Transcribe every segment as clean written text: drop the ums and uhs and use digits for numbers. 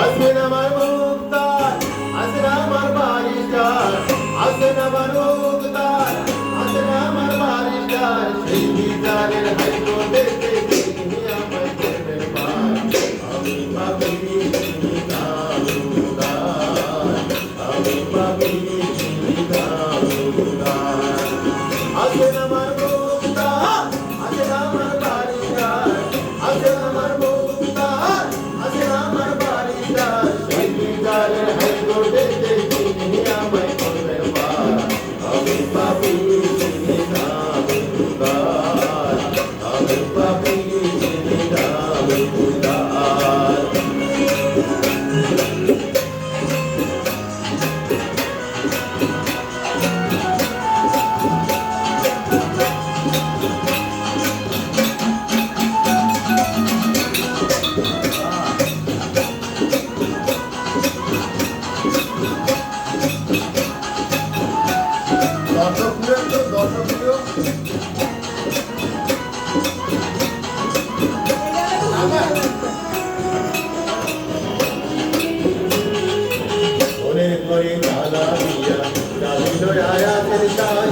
আসেন আমার মুক্তার, আসেন আমার বারিস্টার, আসেন আমার মুক্তার, আসেন আমার বারিস্টার, সেই বিচারের হাইকোর্টেতে তিনি আমায় করবেন পার। আমি পাপী তিনি দারুদার, আমি পাপী তিনি দারুদার। আসেন আমার মুক্তার, আসেন আমার বারিস্টার, আসেন আমার মুক্তার, আসেন আমার বারিস্টার, সেই বিচারের হাইকোর্টেতে তিনি আমায় করবেন পার। আমি পাপী তিনি দারুদার, আমি পাপী তিনি দারুদার। দর্শকপ্রিয় তো দর্শকপ্রিয় মনে করে তালা দিয়া রাজিল আয়াতের সাই,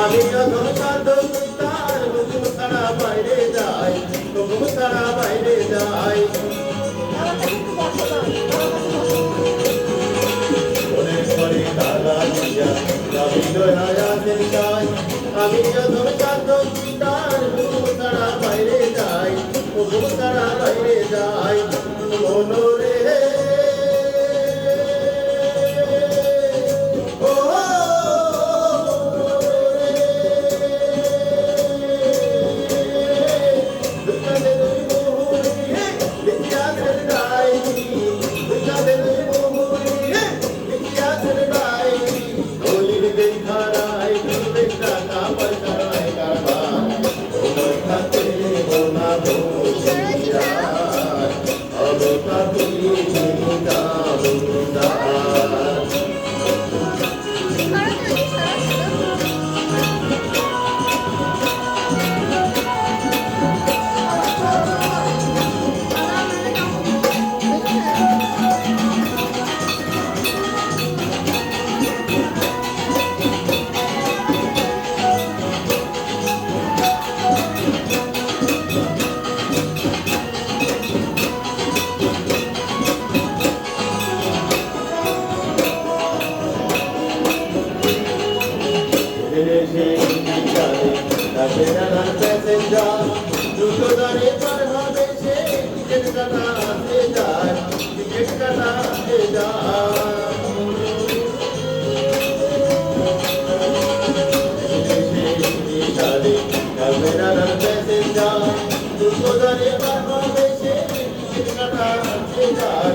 আমি যখন সাধক তার হুকুম ছাড়া বাইরে যাই, হুকুম ছাড়া বাইরে যাই। মনে করে তালা দিয়া রাজিল আয়াতের সাই, আমি যখন সাধক তার হুকুম ছাড়া বাইরে যাই, হুকুম ছাড়া বাইরে যাই। মনোরে দুটো দাঁড়ে পার হবে সে টিকিট কাটা আসতে যায়, টিকিট কাটা আসতে যায়। দুটো দাঁড়ে পার হবে সে টিকিট কাটা আসতে যায়।